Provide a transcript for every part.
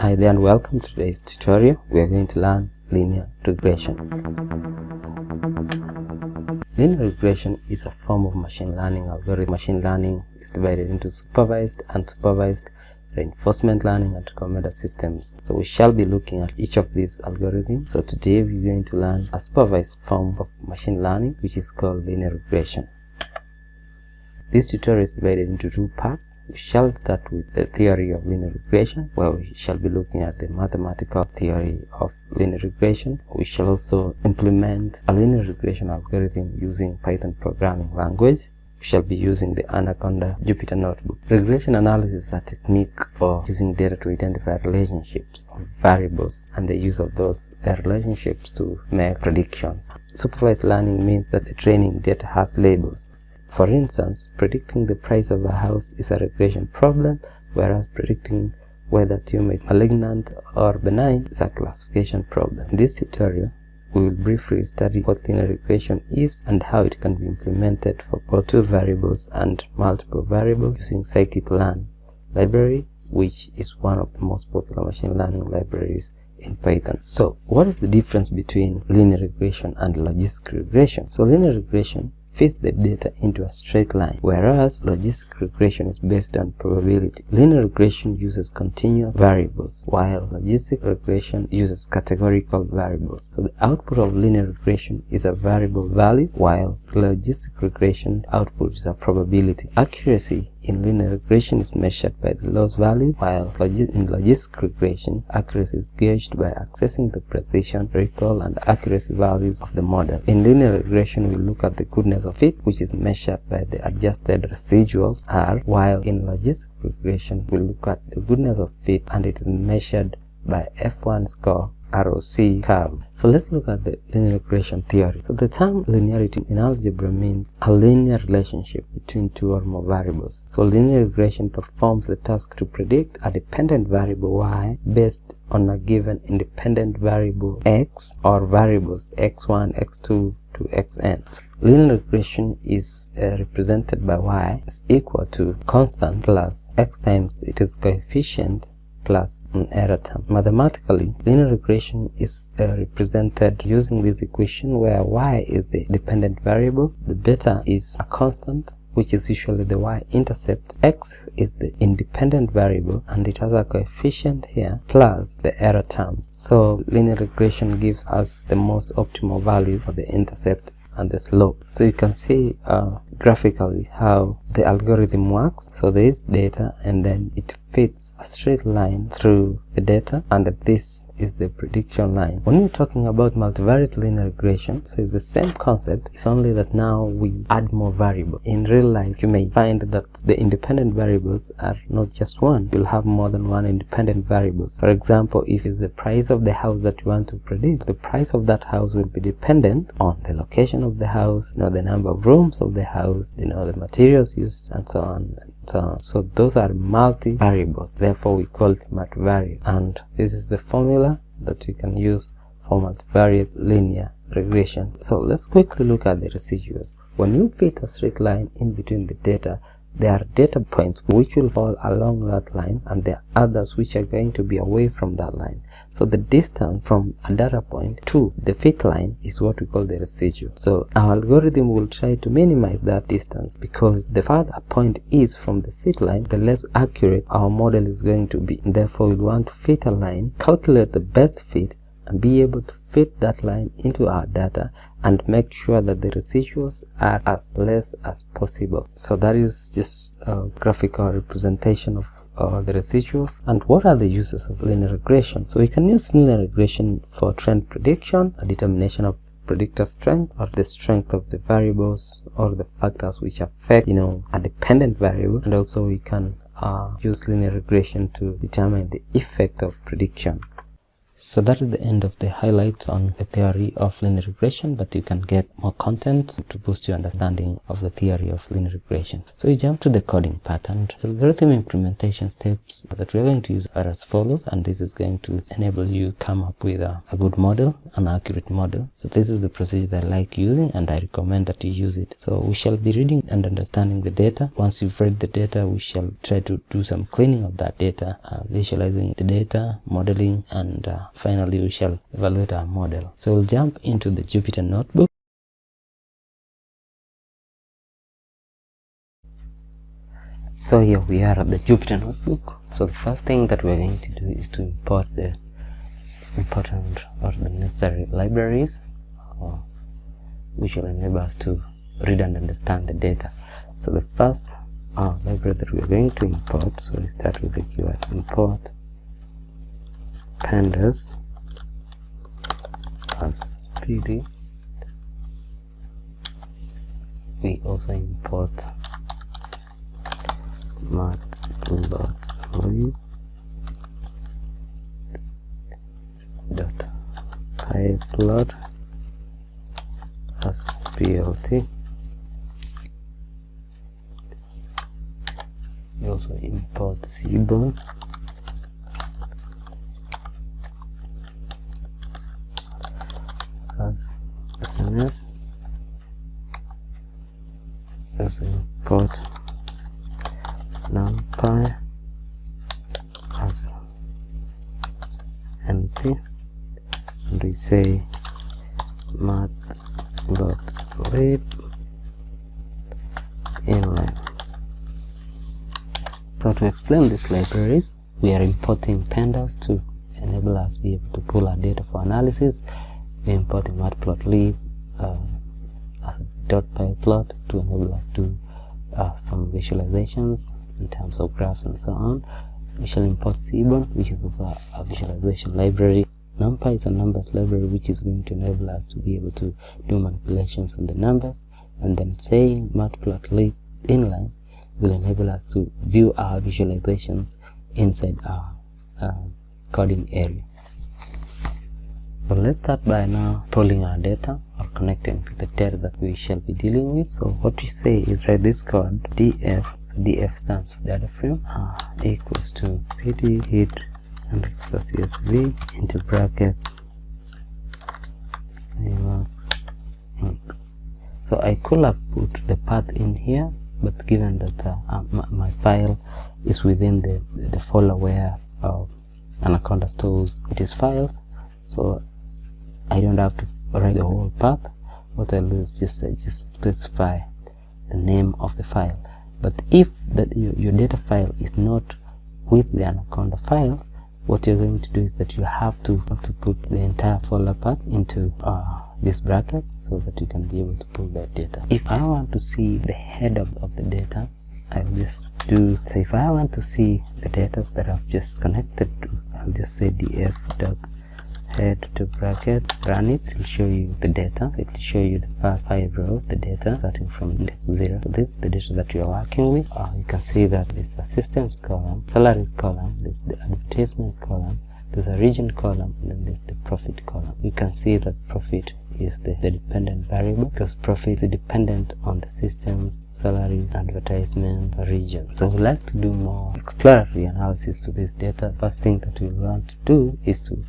Hi there and welcome to today's tutorial. We are going to learn linear regression. Linear regression is a form of machine learning algorithm. Machine learning is divided into supervised, unsupervised, reinforcement learning, and recommender systems. So we shall be looking at each of these algorithms. So today we're going to learn a supervised form of machine learning, which is called linear regression. This tutorial is divided into two parts. We shall start with the theory of linear regression, where we shall be looking at the mathematical theory of linear regression. We shall also implement a linear regression algorithm using Python programming language. We shall be using the Anaconda Jupyter Notebook. Regression analysis is a technique for using data to identify relationships of variables and the use of those relationships to make predictions. Supervised learning means that the training data has labels. For instance, predicting the price of a house is a regression problem, whereas predicting whether tumor is malignant or benign is a classification problem. In this tutorial, we will briefly study what linear regression is and how it can be implemented for both two variables and multiple variables using scikit-learn library, which is one of the most popular machine learning libraries in Python. So, what is the difference between linear regression and logistic regression? So, linear regression fits the data into a straight line, whereas logistic regression is based on probability. Linear regression uses continuous variables, while logistic regression uses categorical variables. So the output of linear regression is a variable value, while logistic regression output is a probability. Accuracy in linear regression is measured by the loss value, while in logistic regression, accuracy is gauged by accessing the precision, recall, and accuracy values of the model. In linear regression, we look at the goodness of fit, which is measured by the adjusted residuals R, while in logistic regression, we look at the goodness of fit and it is measured by F1 score ROC curve. So let's look at the linear regression theory. So the term linearity in algebra means a linear relationship between two or more variables. So linear regression performs the task to predict a dependent variable y based on a given independent variable x or variables x1, x2 to xn. So linear regression is represented by y is equal to constant plus x times its coefficient plus an error term. Mathematically, linear regression is represented using this equation where y is the dependent variable, the beta is a constant, which is usually the y-intercept, x is the independent variable and it has a coefficient here plus the error terms. So linear regression gives us the most optimal value for the intercept and the slope. So you can see graphically how the algorithm works. So there is data and then it fits a straight line through the data, and this is the prediction line. When we're talking about multivariate linear regression, so it's the same concept, it's only that now we add more variables. In real life, you may find that the independent variables are not just one. You'll have more than one independent variables. For example, if it's the price of the house that you want to predict, the price of that house will be dependent on the location of the house, the number of rooms of the house, the materials used, and so on and so on. So those are multivariables, therefore we call it multivariate, and this is the formula that we can use for multivariate linear regression. So let's quickly look at the residuals. When you fit a straight line in between the data, there are data points which will fall along that line and there are others which are going to be away from that line. So the distance from a data point to the fit line is what we call the residual. So our algorithm will try to minimize that distance, because the farther a point is from the fit line, the less accurate our model is going to be. Therefore, we want to fit a line, calculate the best fit, and be able to fit that line into our data and make sure that the residuals are as less as possible. So that is just a graphical representation of the residuals. And what are the uses of linear regression? So we can use linear regression for trend prediction, a determination of predictor strength or the strength of the variables or the factors which affect a dependent variable, and also we can use linear regression to determine the effect of prediction. So that is the end of the highlights on the theory of linear regression, but you can get more content to boost your understanding of the theory of linear regression. So we jump to the coding pattern. The algorithm implementation steps that we're going to use are as follows, and this is going to enable you come up with a good model, an accurate model. So this is the procedure that I like using, and I recommend that you use it. So we shall be reading and understanding the data. Once you've read the data, we shall try to do some cleaning of that data, visualizing the data, modeling, and finally we shall evaluate our model. So we'll jump into the Jupyter notebook. So here we are at the Jupyter notebook. So the first thing that we're going to do is to import the important or the necessary libraries which will enable us to read and understand the data. So the first library that we're going to import, so we start with the keyword import pandas as pd. We also import matplotlib.pyplot as plt. We also import cbone as SNS. We also import numpy as np, and we say matplotlib inline. So to explain these libraries, we are importing pandas to enable us be able to pull our data for analysis. We are importing matplotlib as a .pyplot to enable us to do some visualizations in terms of graphs and so on. We shall import cbone, which is also a visualization library. Numpy is a numbers library which is going to enable us to be able to do manipulations on the numbers, and then saying matplotlib inline will enable us to view our visualizations inside our coding area. So let's start by now pulling our data or connecting to the data that we shall be dealing with. So what we say is write this code df. df stands for data frame equals to pd hit underscore csv into brackets max inc. So I could have put the path in here, but given that my file is within the folder where Anaconda stores its files, so I don't have to write the whole path. What I'll do is just specify the name of the file. But if your data file is not with the Anaconda files, what you're going to do is that you have to put the entire folder path into these brackets so that you can be able to pull that data. If I want to see the head of the data, I'll just do, so if I want to see the data that I've just connected to, I'll just say df.head to bracket, run it. It'll show you the data. It will show you the first 5 rows, the data starting from index 0. So this is the data that you are working with. You can see that there's a systems column, salaries column, there's the advertisement column, there's a region column, and then there's the profit column. You can see that profit is the dependent variable because profit is dependent on the systems, salaries, advertisement, region. So we like to do more exploratory analysis to this data. First thing that we want to do is to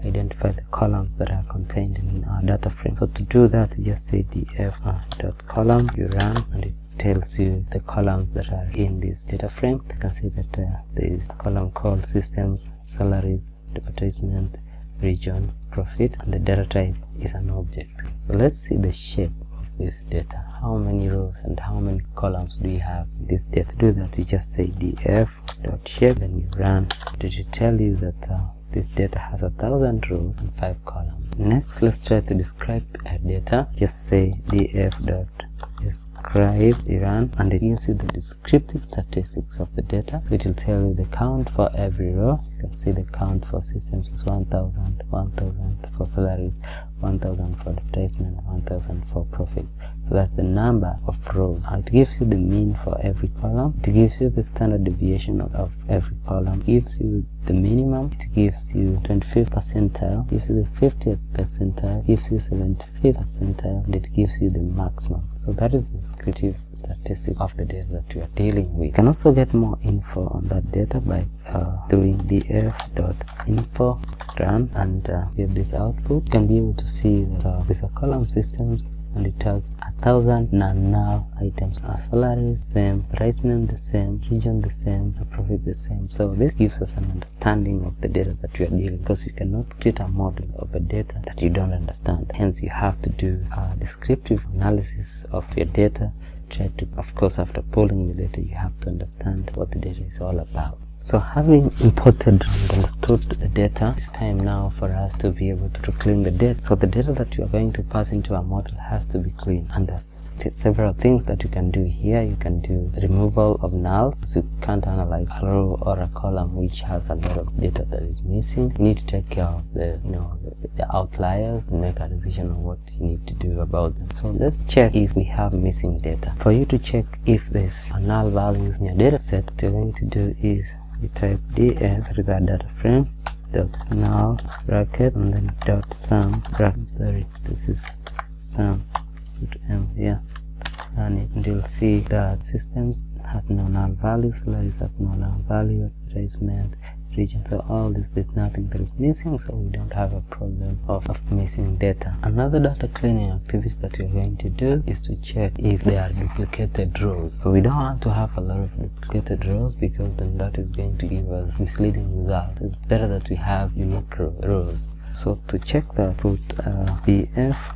identify the columns that are contained in our data frame. So to do that, you just say df.column, you run, and it tells you the columns that are in this data frame. You can see that there is a column called systems, salaries, advertisement, region, profit, and the data type is an object. So let's see the shape of this data. How many rows and how many columns do you have in this data? To do that, you just say df.shape, then you run. It will tell you that this data has 1,000 rows and 5 columns. Next, let's try to describe our data. Just say df.describe, you run, and it gives you the descriptive statistics of the data. So it will tell you the count for every row. You can see the count for systems is 1,000, 1,000 for salaries, 1,000 for advertisement, 1,000 for profit. So that's the number of rows. It gives you the mean for every column. It gives you the standard deviation of every column. It gives you the minimum, it gives you 25th percentile, gives you the 50th percentile, gives you 75th percentile, and it gives you the maximum. So that is the descriptive statistic of the data that you are dealing with. You can also get more info on that data by doing df.info run and get this output. You can be able to see that these are column systems, and it has 1,000 non-null items. Salary same, placement the same, region the same, profit the same. So this gives us an understanding of the data that you are dealing, because you cannot create a model of a data that you don't understand. Hence you have to do a descriptive analysis of your data. Try to, of course, after pulling the data, you have to understand what the data is all about. So having imported and understood the data, it's time now for us to be able to clean the data. So the data that you are going to pass into a model has to be clean, and there's several things that you can do here. You can do removal of nulls, so you can't analyze a row or a column which has a lot of data that is missing. You need to take care of the outliers and make a decision on what you need to do about them. So let's check if we have missing data. For you to check if there's a null values in your data set, what you're going to do is you type df, that is our data frame, dot null bracket, and then dot sum bracket. Sorry, this is sum, put m here, and you'll see that systems has no null value, salaries has no null value, advertisement, region. So all this, there's nothing that is missing, so we don't have a problem of missing data. Another data cleaning activity that we're going to do is to check if there are duplicated rows. So we don't want to have a lot of duplicated rows, because then that is going to give us misleading results. It's better that we have unique rows. So to check that, put df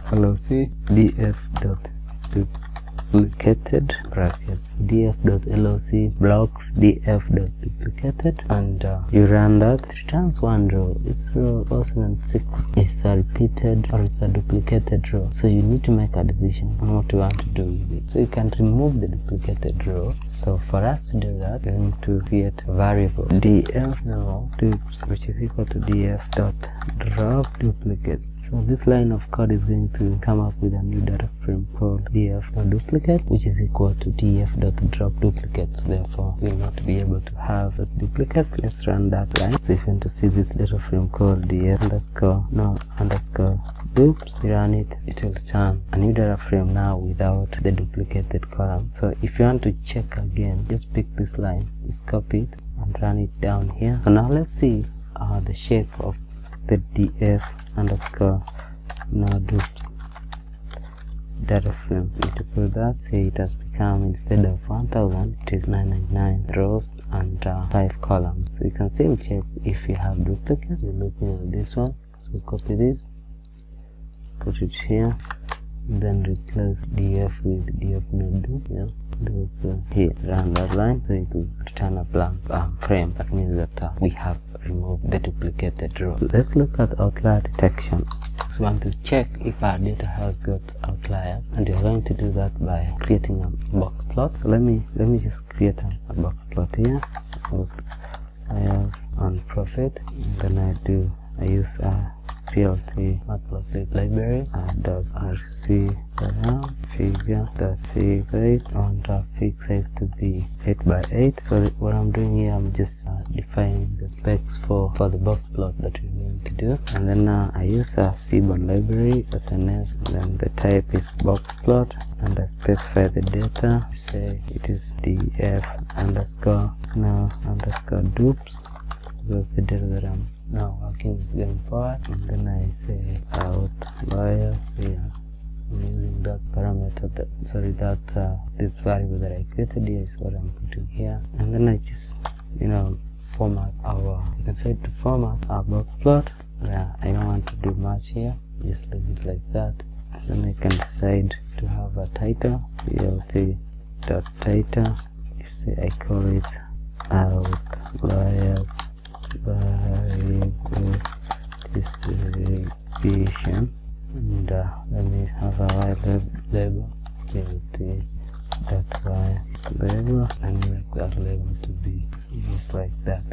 df.duplicated brackets, df.loc blocks df.duplicated, and you run that. It returns one row. This row 076 is a repeated or it's a duplicated row, so you need to make a decision on what you want to do with it. So you can remove the duplicated row. So for us to do that, we're going to create a variable df now dupes, which is equal to df.drop duplicates. So this line of code is going to come up with a new data frame called df.duplicate, which is equal to df.drop duplicates. Therefore, we'll not be able to have a duplicate. Let's run that line. So if you want to see this data frame called df_dupes, you run it, it will return a new data frame now without the duplicated column. So if you want to check again, just pick this line, just copy it and run it down here. So now let's see the shape of the df_dupes data frame. You need to put that, say it has become, instead of 1000, it is 999 rows and 5 columns. So you can still check if you have duplicate. You're looking at this one, so copy this, put it here, then replace df with df.dupe. Yeah, so here, run that line, so it will return a blank frame. That means that we have removed the duplicated row. Let's look at outlier detection. So we want to check if our data has got outliers, and we're going to do that by creating a box plot. So let me just create a box plot here with outliers and profit, and then I use a PLT matplotlib library .rc figure on fig size to be 8x8. So what I'm doing here, I'm just defining the specs for the box plot that we're going to do, and then I use a cbon library SNS, and then the type is box plot, and I specify the data. Say it is df_now_dupes. That's the data that I'm now working with going forward, and then I say outlier here. I'm using that parameter this variable that I created here is what I'm putting here, and then I just format you can say to format our box plot. I don't want to do much here, just leave it like that. Then I can decide to have a title, plt.title. I call it outliers variable distribution, and let me have a while label, plt.y label, and make that label to be just like that.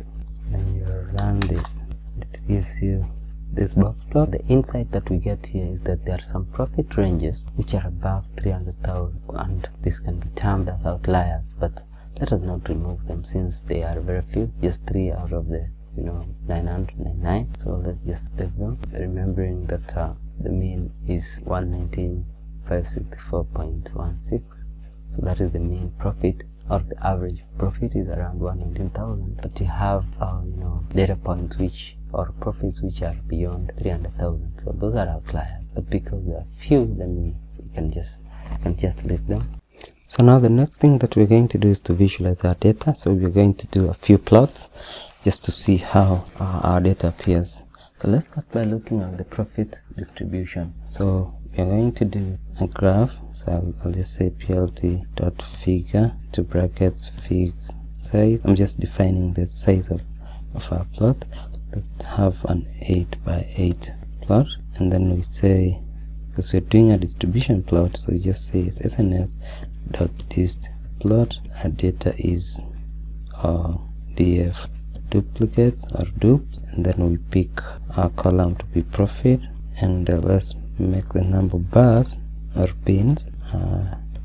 Then you run this, it gives you this box plot. The insight that we get here is that there are some profit ranges which are above 300,000, and this can be termed as outliers, but let us not remove them since they are very few, just 3 out of the 999. So let's just leave them, remembering that the mean is 119,564.16. so that is the mean profit, or the average profit is around 119,000. But you have data points which, or profits which are beyond 300,000. So those are outliers. But because there are few, then we can just leave them. So now the next thing that we're going to do is to visualize our data. So we're going to do a few plots just to see how our data appears. So let's start by looking at the profit distribution. So we're going to do a graph. So I'll just say plt.figure to brackets fig size. I'm just defining the size of our plot. Let's have an 8 by 8 plot, and then we say, because we're doing a distribution plot, so we just say sns.dist plot. Our data is df duplicates or dupes, and then we pick our column to be profit, and let's make the number of bars or bins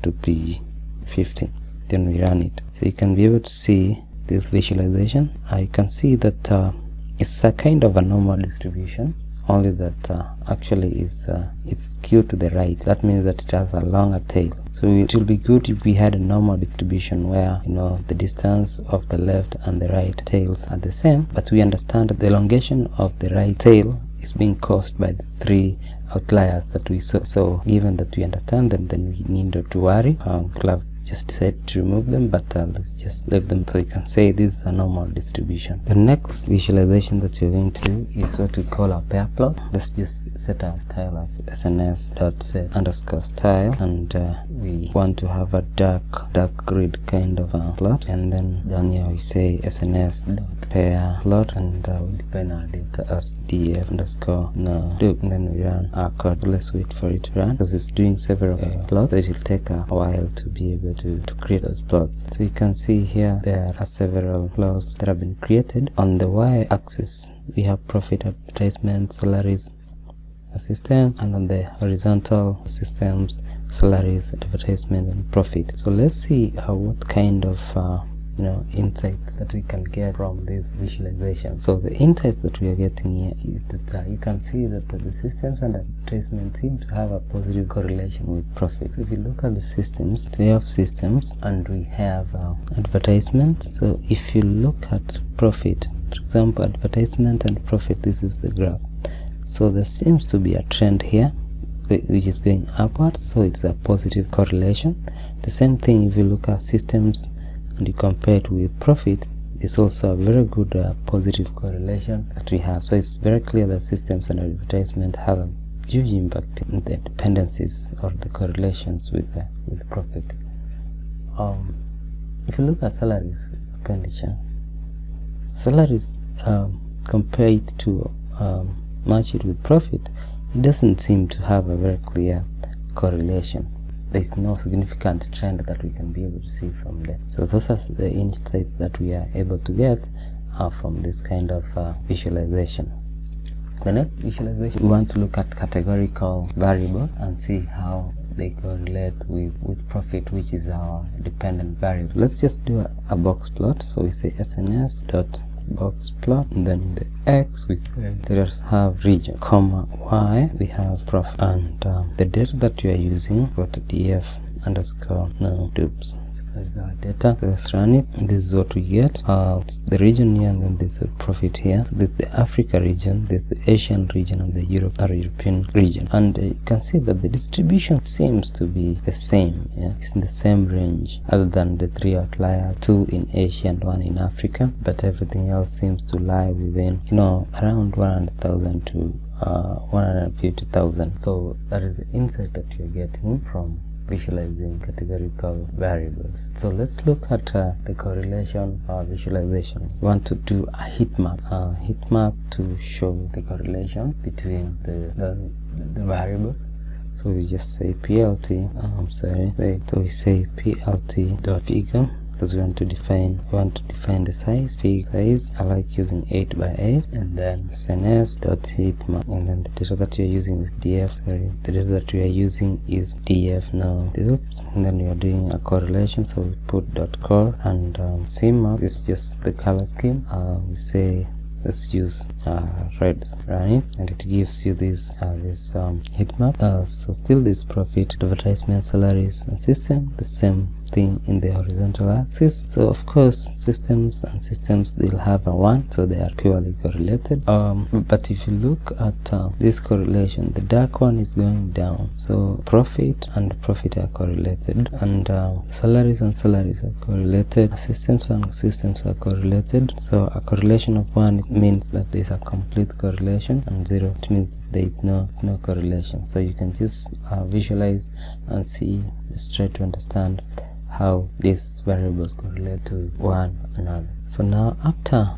to be 50. Then we run it. So you can be able to see this visualization. You can see that it's a kind of a normal distribution, only that actually it's skewed to the right. That means that it has a longer tail. So it will be good if we had a normal distribution where the distance of the left and the right tails are the same, but we understand that the elongation of the right tail is being caused by the 3 outliers that we saw. So given that we understand them, then we need not to worry. We'll have just decided to remove them, but let's just leave them, so you can say this is a normal distribution. The next visualization that you're going to do is what we call a pair plot. Let's just set our style as sns.set_style, and we want to have a dark grid kind of a plot, and then down here we say sns.pair plot, and we define our data as df_no_dup, and then we run our code. Let's wait for it to run, because it's doing several plots, so it will take a while to be able to create those plots. So you can see here there are several plots that have been created. On the y-axis we have profit, advertisement, salaries, system, and on the horizontal systems, salaries, advertisement, and profit. So let's see what kind of insights that we can get from this visualization. So the insights that we are getting here is that you can see that the systems and advertisement seem to have a positive correlation with profit. So if you look at the systems, we have systems and we have advertisement. So if you look at profit, for example, advertisement and profit, this is the graph. So there seems to be a trend here which is going upwards, so it's a positive correlation. The same thing if you look at systems and you compare it with profit, it's also a very good positive correlation that we have. So it's very clear that systems and advertisement have a huge impact in the dependencies or the correlations with profit. If you look at salaries expenditure, salaries compared to match it with profit, it doesn't seem to have a very clear correlation. There is no significant trend that we can be able to see from there. So those are the insights that we are able to get from this kind of visualization. The next visualization, we want to look at categorical variables and see how they correlate with profit, which is our dependent variable. Let's just do a box plot. So we say sns.box plot, and then the x we say let's have region, comma y we have profit, and the data that we are using for the df_no_dupes. So that is our data. So let's run it, and this is what we get. It's the region here, and then there's a profit here. So there's the Africa region, there's the Asian region, and the European region, and you can see that the distribution seems to be the same. It's in the same range, other than the 3 outliers, 2 in Asia and 1 in Africa, but everything else seems to lie within around 100,000 to 150,000. So that is the insight that you're getting from visualizing categorical variables. So let's look at the correlation visualization. We want to do a heat map to show the correlation between the variables. So we just say plt, so we say plt.figure, because we want to define the size, fig size. I like using 8 by 8, and then sns.heatmap, and then the data that you're using is the data that we are using is df_no_dupes, and then we are doing a correlation, so we put .core, and cmap is just the color scheme. We say let's use red, right? And it gives you this heat map. So still this profit, advertisement, salaries, and system, the same thing in the horizontal axis. So of course systems and systems, they'll have a 1, so they are purely correlated. But if you look at this correlation, the dark one is going down, so profit and profit are correlated, and salaries and salaries are correlated, systems and systems are correlated. So a correlation of 1 means that there's a complete correlation, and 0 it means there is no correlation. So you can just visualize and see, just try to understand how these variables correlate to one another. So now after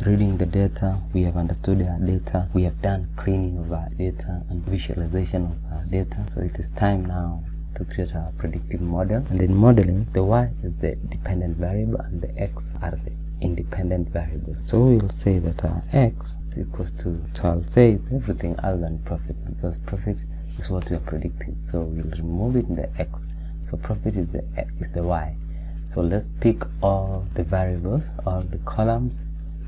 reading the data, we have understood our data, we have done cleaning of our data and visualization of our data. So it is time now to create a predictive model. And in modeling, the y is the dependent variable and the x are the independent variables. So we will say that our x is equals to, so I'll say it's everything other than profit, because profit is what we are predicting. So we'll remove it in the x. So profit is the y. So let's pick all the variables or the columns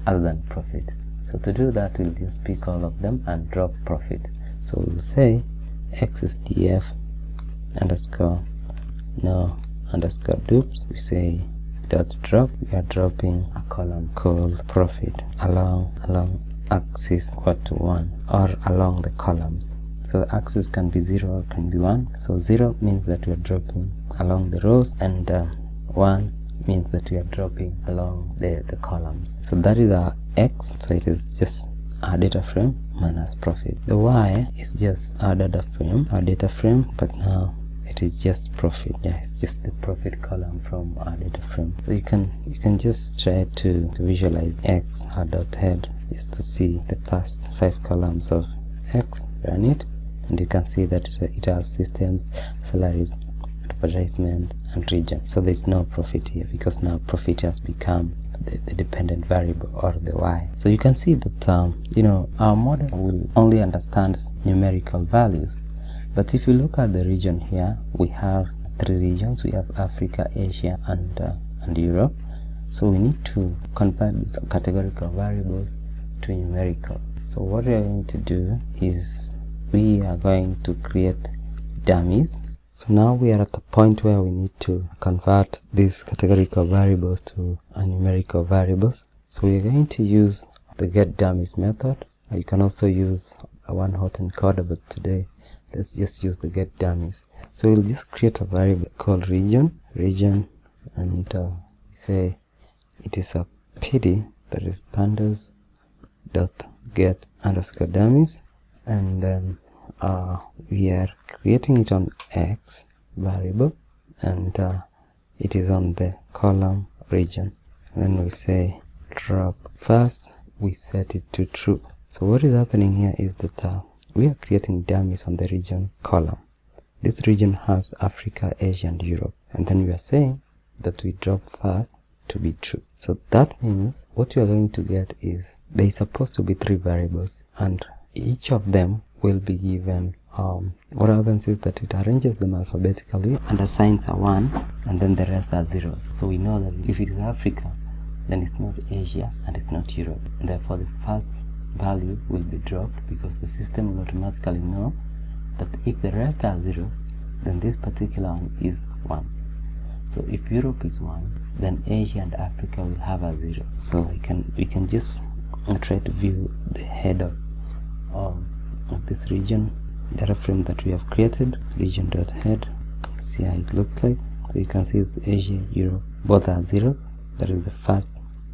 other than profit. So to do that, we'll just pick all of them and drop profit. So we'll say x is df underscore no underscore dupes. We say dot drop. We are dropping a column called profit along axis equal to 1, or along the columns. So the axis can be 0 or can be 1. So 0 means that we are dropping along the rows, and 1 means that we are dropping along the columns. So that is our x. So it is just our data frame minus profit. The y is just our data frame, but now it is just profit. Yeah, it's just the profit column from our data frame. So you can just try to visualize x, our dot head, just to see the first 5 columns of x, run it, and you can see that it has systems, salaries, advertisement, and region. So there's no profit here, because now profit has become the dependent variable, or the y. So you can see that our model will only understand numerical values. But if you look at the region here, we have 3 regions. We have Africa, Asia, and Europe. So we need to convert these categorical variables to numerical. So what we are going to do is we are going to create dummies. So now we are at a point where we need to convert these categorical variables to numerical variables. So we are going to use the get dummies method. You can also use a one hot encoder, but today let's just use the get dummies. So we'll just create a variable called region, and say it is a PD, that is pandas dot get underscore dummies, and then we are creating it on x variable, and it is on the column region. And then we say drop first, we set it to true. So what is happening here is that we are creating dummies on the region column. This region has Africa, Asia, and Europe, and then we are saying that we drop first to be true. So that means what you are going to get is there is supposed to be 3 variables, and each of them will be given what happens is that it arranges them alphabetically and assigns a 1, and then the rest are zeros. So we know that if it is Africa, then it's not Asia and it's not Europe. Therefore the first value will be dropped, because the system will automatically know that if the rest are zeros, then this particular one is 1. So if Europe is 1, then Asia and Africa will have a 0. So we can just try to view the head of this region data frame that we have created, region.head. See how it looks like. So you can see it's Asia, Europe, both are zeros. That is the first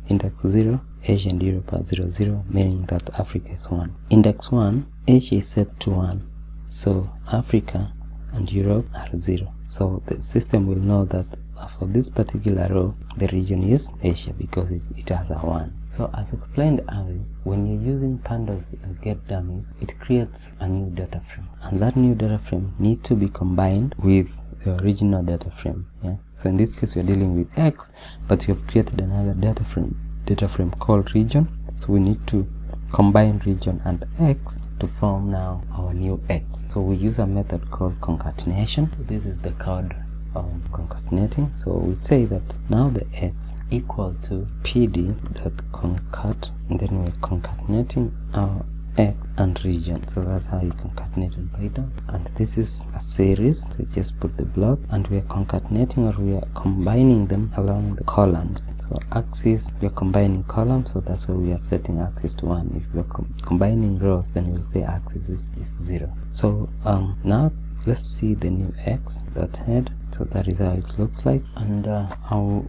index 0. Asia and Europe are 0, 0, meaning that Africa is 1. Index 1, Asia is set to 1, so Africa and Europe are 0. So the system will know that for this particular row, the region is Asia, because it has a 1. So as explained earlier, when you're using pandas get dummies, it creates a new data frame, and that new data frame needs to be combined with the original data frame. Yeah. So in this case, we're dealing with X, but you have created another data frame called region. So we need to combine region and X to form now our new X. So we use a method called concatenation. So this is the code concatenating. So we say that now the x equal to pd.concat, and then we're concatenating our x and region. So that's how you concatenate in Python. And this is a series, so you just put the block, and we are concatenating, or we are combining them along the columns. So axis, we are combining columns, so that's why we are setting axis to 1. If we are combining rows, then we'll say axis is 0. So now let's see the new x dot head. So that is how it looks like. And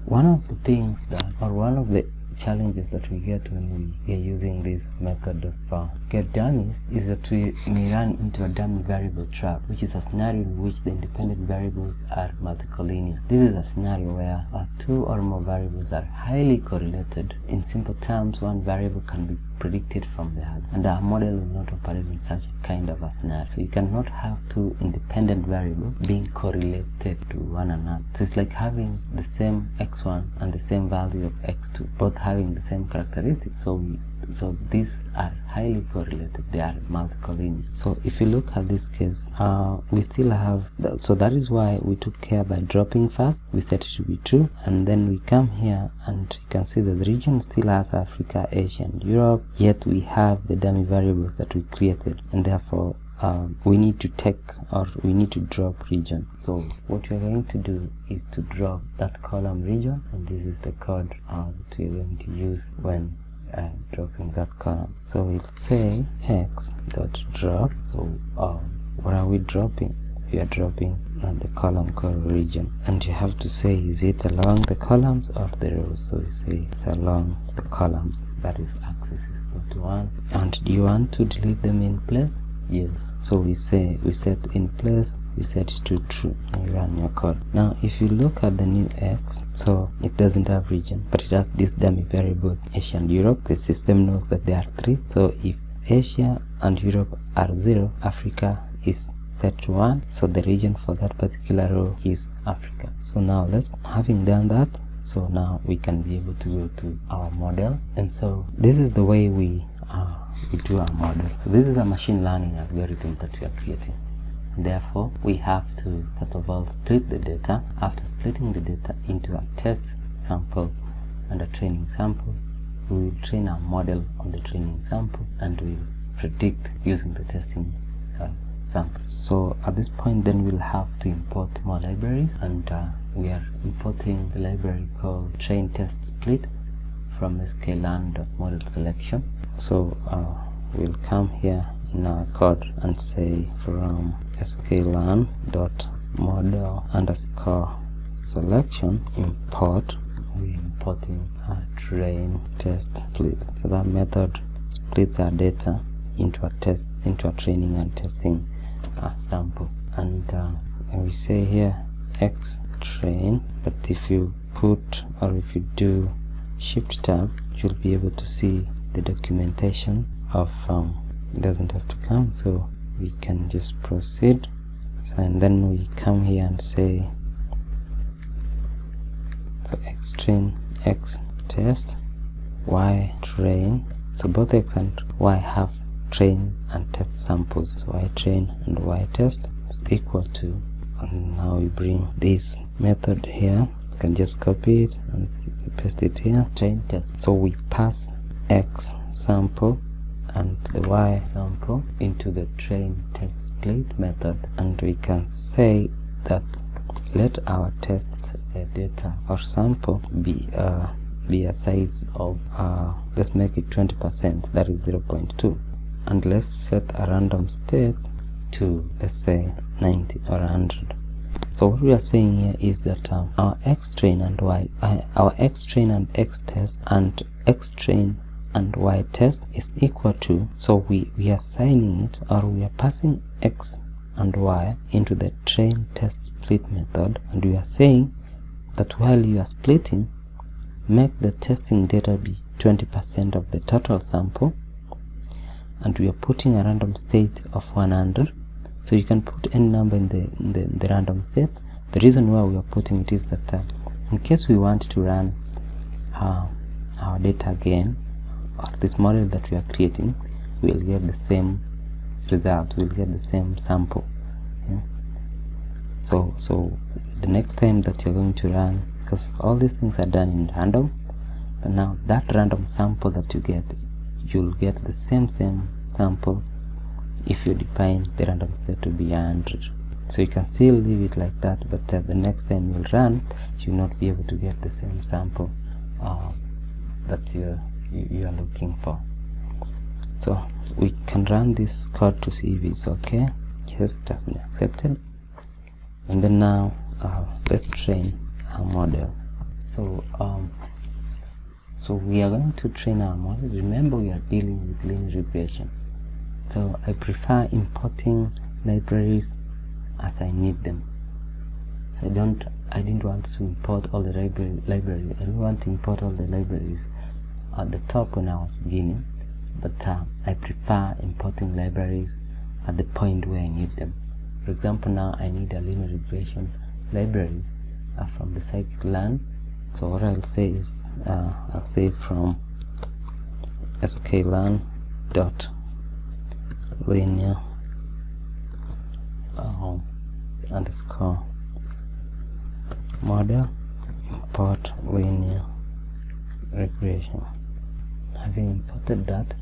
one of the things that, or one of the challenges that we get when we are using this method of get dummies is that we may run into a dummy variable trap, which is a scenario in which the independent variables are multicollinear. This is a scenario where 2 or more variables are highly correlated. In simple terms, one variable can be predicted from the other, and our model will not operate in such a kind of a scenario. So you cannot have 2 independent variables being correlated to one another. So it's like having the same x1 and the same value of x2, both having the same characteristics. So these are highly correlated, they are multicollinear. So if you look at this case, we still have so that is why we took care by dropping first. We set it to be true, and then we come here and you can see that the region still has Africa, Asia and Europe, yet we have the dummy variables that we created, and therefore we need to take, or we need to drop region. So what we're going to do is to drop that column region, and this is the code that we're going to use when dropping that column. So we'll say x dot drop. So what are we dropping? We are dropping the column called region, and you have to say, is it along the columns or the rows? So we say it's along the columns, that is axis is equal to 1. And do you want to delete them in place? Yes. So we say we set in place, we set it to true, and you run your code. Now if you look at the new x, so it doesn't have region, but it has these dummy variables, Asia and Europe. The system knows that there are 3. So if Asia and Europe are 0, Africa is set to 1, so the region for that particular row is Africa. So now having done that, so now we can be able to go to our model. And so this is the way we do our model. So this is a machine learning algorithm that we are creating. Therefore, we have to first of all split the data. After splitting the data into a test sample and a training sample, we will train our model on the training sample, and we'll predict using the testing sample. So at this point, then we'll have to import more libraries, and we are importing the library called train test split from sklearn.model selection. So we'll come here in our code and say from sklearn.model_selection import, we're importing a train test split. So that method splits our data into a training and testing sample. And we say here x train, but if you put, or if you do shift tab, you'll be able to see the documentation of it doesn't have to come, so we can just proceed. So, and then we come here and say, so x train, x test, y train. So both x and y have train and test samples. So y train and y test is equal to, and now we bring this method here. You can just copy it and paste it here, train test. So we pass x sample and the y sample into the train test split method, and we can say that let our test data or sample be a size of let's make it 20%, that is 0.2, and let's set a random state to, let's say, 90 or 100. So what we are saying here is that our x train and y, our x train and x test and x train and y test is equal to, so we are assigning it, or we are passing x and y into the train test split method, and we are saying that while you are splitting, make the testing data be 20% of the total sample, and we are putting a random state of 100. So you can put any number in the random state. The reason why we are putting it is that in case we want to run our data again, or this model that we are creating, we will get the same result, we will get the same sample. Yeah? So it the next time that you're going to run, because all these things are done in random, but now that random sample that you get, you'll get the same sample if you define the random set to be 100. So you can still leave it like that, but the next time you'll run, you'll not be able to get the same sample that you are looking for. So we can run this code to see if it's okay. Yes, it has been accepted. And then now let's train our model. So we are going to train our model. Remember, we are dealing with linear regression, so I prefer importing libraries as I need them. So I didn't want to import all the libraries. I didn't want to import all the libraries at the top when I was beginning, but I prefer importing libraries at the point where I need them. For example, now I need a linear regression library from the scikit-learn. So what I'll say is I'll say from sklearn.linear underscore model import linear regression. Having imported that,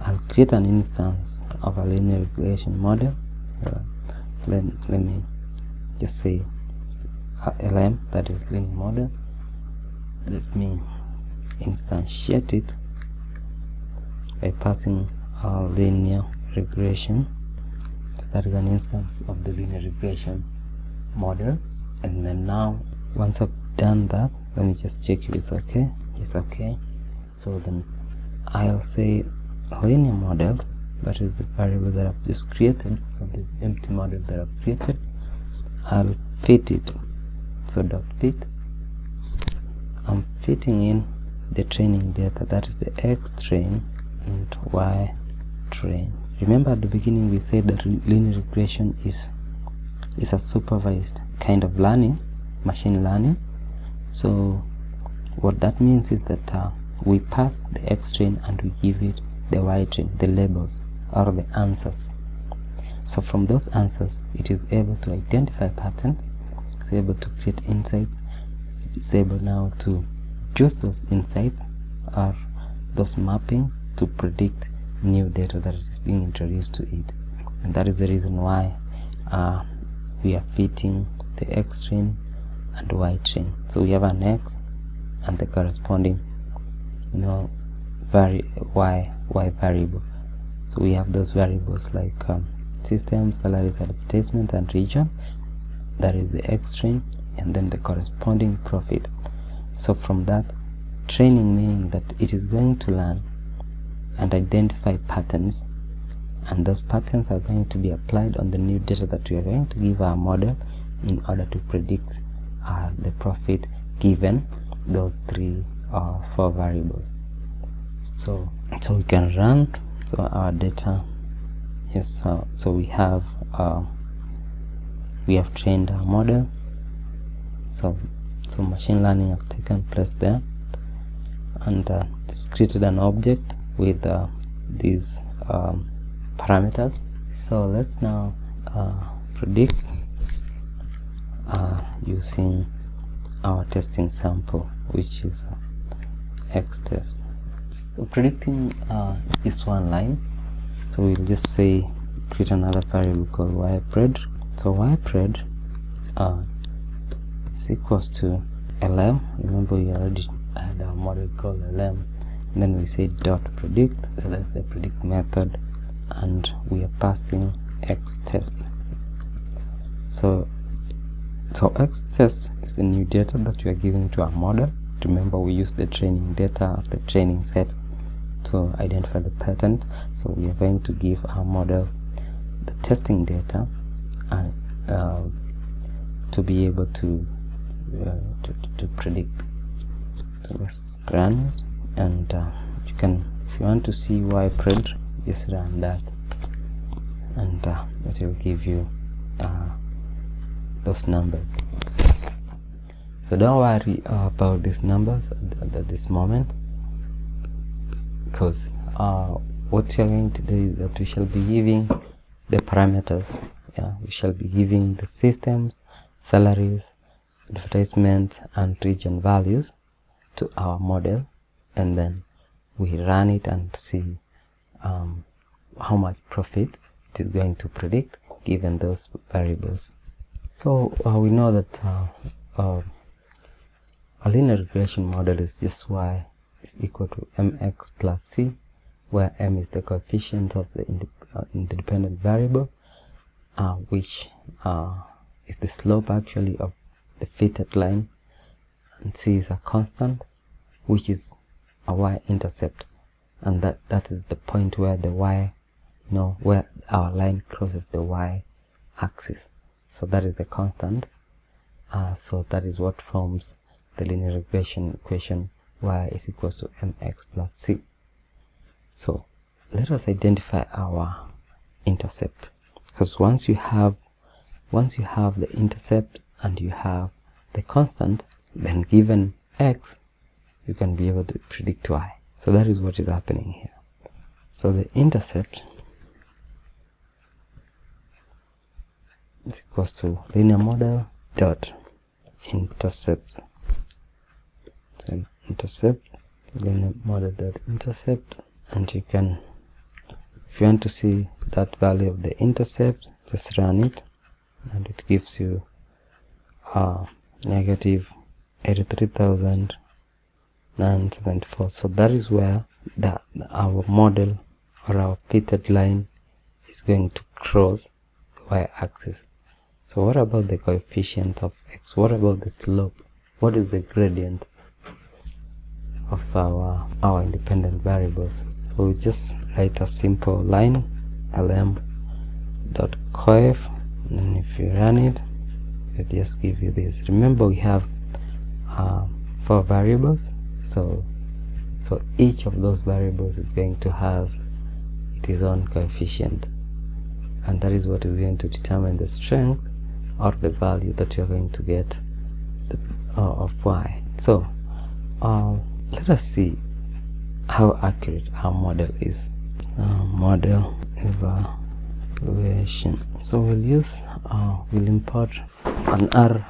I'll create an instance of a linear regression model. So let me just say LM, that is linear model. Let me instantiate it by passing our linear regression. So that is an instance of the linear regression model. And then now, once I've done that, let me just check if it's okay. It's okay. So then I'll say linear model, that is the variable that I've just created, or the empty model that I've created. I'll fit it. So dot fit. I'm fitting in the training data, that is the X train and Y train. Remember at the beginning we said that linear regression is a supervised kind of learning, machine learning. So what that means is that we pass the X train and we give it the Y train, the labels or the answers. So from those answers it is able to identify patterns, it's able to create insights, it's able now to use those insights or those mappings to predict new data that is being introduced to it. And that is the reason why we are fitting the X train and Y train. So we have an X and the corresponding Y variable. So we have those variables like system, salaries, advertisement, and region. That is the X train, and then the corresponding profit. So from that, training meaning that it is going to learn and identify patterns, and those patterns are going to be applied on the new data that we are going to give our model in order to predict the profit given those 3 or 4 variables. So we can run. So our data is so we have trained our model. So machine learning has taken place there, and it's created an object with these parameters. So let's now predict using our testing sample, which is X test. So predicting is this one line. So we'll just say create another variable called ypred. So ypred is equals to lm. Remember we already had our model called lm, and then we say dot predict. So that's the predict method, and we are passing X test. So X test is the new data that we are giving to our model. Remember we use the training data of the training set to identify the patterns. So we are going to give our model the testing data to be able to predict. So let's run it, and you can, if you want to see ypred, just run that, and it will give you those numbers. So don't worry about these numbers at this moment, because what you're going to do is that we shall be giving the parameters. We shall be giving the systems, salaries, advertisement and region values to our model, and then we run it and see how much profit it is going to predict given those variables. So we know that a linear regression model is just y is equal to mx plus c, where m is the coefficient of the independent variable, which is the slope actually of the fitted line, and c is a constant, which is a y-intercept, and that is the point where the y, where our line crosses the y-axis. So that is the constant. So that is what forms the linear regression equation, y is equals to mx plus c. So let us identify our intercept, because once you have the intercept and you have the constant, then given x, you can be able to predict y. So that is what is happening here. So the intercept is equals to linear model dot intercept. So intercept, linear model dot intercept, and you can, if you want to see that value of the intercept, just run it, and it gives you negative 83,974. So that is where our model or our fitted line is going to cross the y-axis. So what about the coefficient of x? What about the slope? What is the gradient of our independent variables? So we just write a simple line, lm.coef, and if you run it, it just give you this. Remember, we have 4 variables, so each of those variables is going to have its own coefficient, and that is what is going to determine the strength or the value that you're going to get of y. So let us see how accurate our model is. Model evaluation. So we'll import an R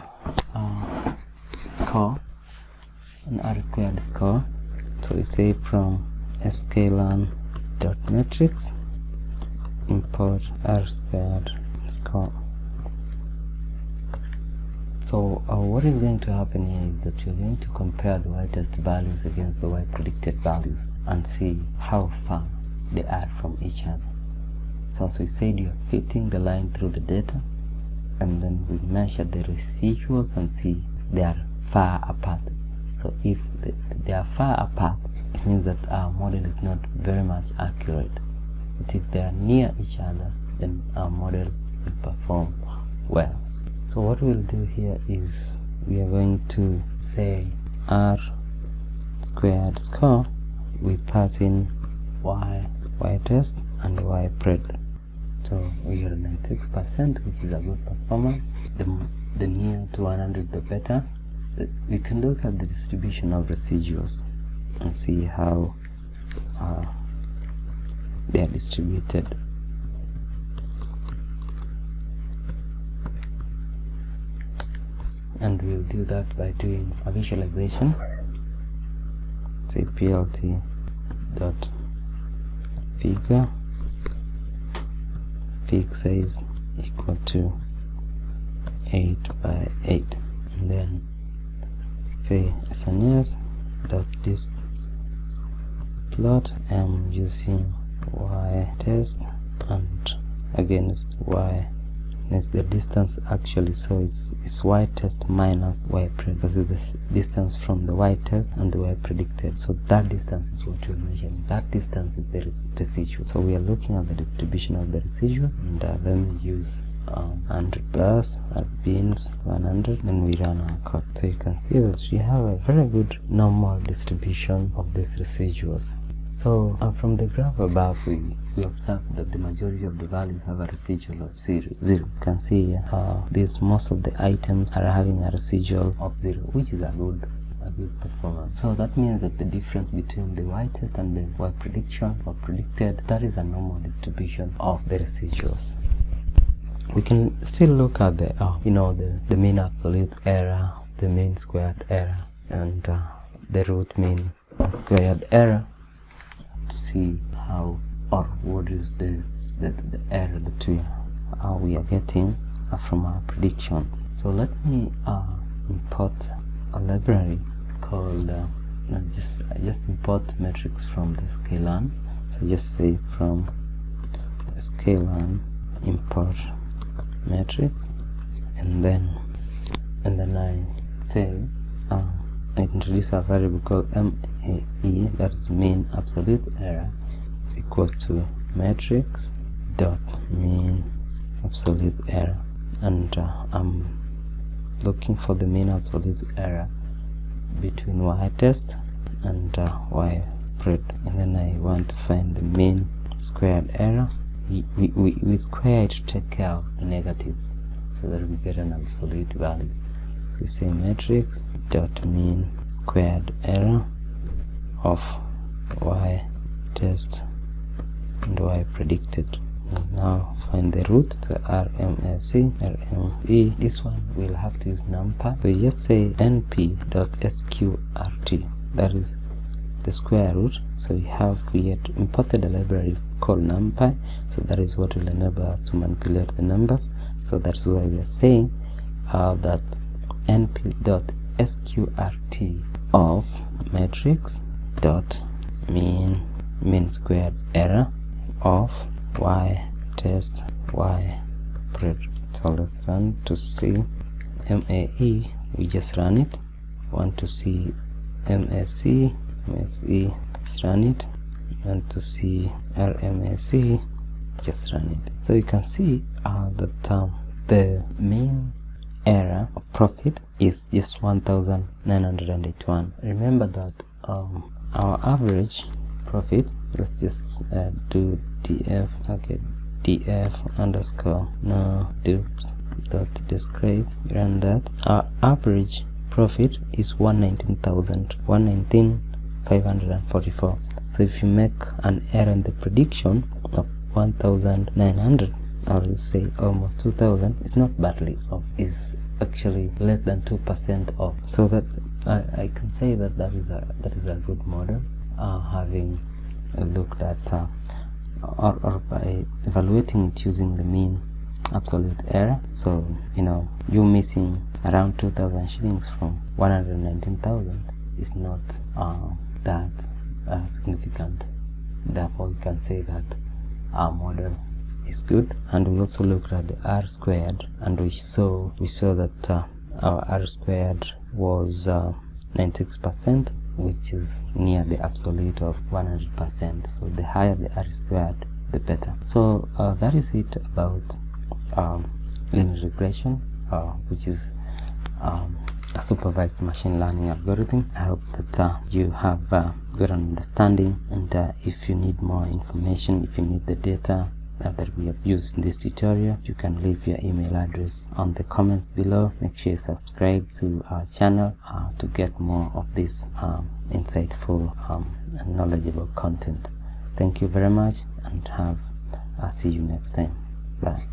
score, an R squared score. So we say from sklearn.metrics import R squared score. So what is going to happen here is that you're going to compare the y-test values against the y-predicted values and see how far they are from each other. So as we said, you are fitting the line through the data, and then we measure the residuals and see they are far apart. So if they are far apart, it means that our model is not very much accurate. But if they are near each other, then our model will perform well. So what we'll do here is we are going to say R squared score. We pass in y-test and y-pred. So we got 96%, which is a good performance. The near to 100, the better. We can look at the distribution of residuals and see how they are distributed. And we'll do that by doing a visualization. Say plt dot figure, fig size equal to 8 by 8, and then say SNES dot disk plot. I'm using y-test and against y. It's the distance actually, so it's y-test minus y-pred. This is the distance from the y-test and the y-predicted. So that distance is what we're measuring. That distance is the residual. So we are looking at the distribution of the residuals, and let me use 100 bars at bins 100, then we run our code. So you can see that we have a very good normal distribution of these residuals. So from the graph above, we observe that the majority of the values have a residual of 0. You can see most of the items are having a residual of 0, which is a good performance. So that means that the difference between the y-test and the y-prediction or predicted, that is a normal distribution of the residuals. We can still look at the the mean absolute error the mean squared error and the root mean squared error to see how or what is the error that we are getting from our predictions. So let me import a library called just import metrics from the scalan. So just say from scalan import metrics, and then I say I introduce a variable called MAE, that is mean absolute error, equals to metrics dot mean absolute error, and I'm looking for the mean absolute error between y test and y pred, and then I want to find the mean squared error. We square it to take care of the negatives so that we get an absolute value. So we say metrics dot mean squared error of y test and y predicted. And now find the root, so RME. This one we'll have to use numpy. So just say np.sqrt, that is the square root. So we had imported a library called numpy, so that is what will enable us to manipulate the numbers. So that's why we are saying that np.sqrt of metrics dot mean squared error of y test y pred. So let's run to see MAE. We just run it. Want to see MSE, let's run it. And to see RMSE, just run it. So you can see that the mean error of profit is just 1981. Remember that our average profit, let's just do df, okay, df underscore no dupes dot discrete, run that. Our average profit is 119,544. So if you make an error in the prediction of 1,900, I will say almost 2,000, it's not badly off, it's actually less than 2% off. So that I can say that that is a good model, having looked at or by evaluating it using the mean absolute error. So you missing around 2,000 shillings from 119,000 is not that significant. Therefore you can say that our model is good. And we also looked at the r squared, and we saw that our r squared was 96%, which is near the absolute of 100%. So the higher the r squared, the better. So that is it about linear regression, which is a supervised machine learning algorithm. I hope that you have got an understanding, and if you need more information, if you need the data that we have used in this tutorial, you can leave your email address on the comments below. Make sure you subscribe to our channel to get more of this insightful and knowledgeable content. Thank you very much, and see you next time. Bye.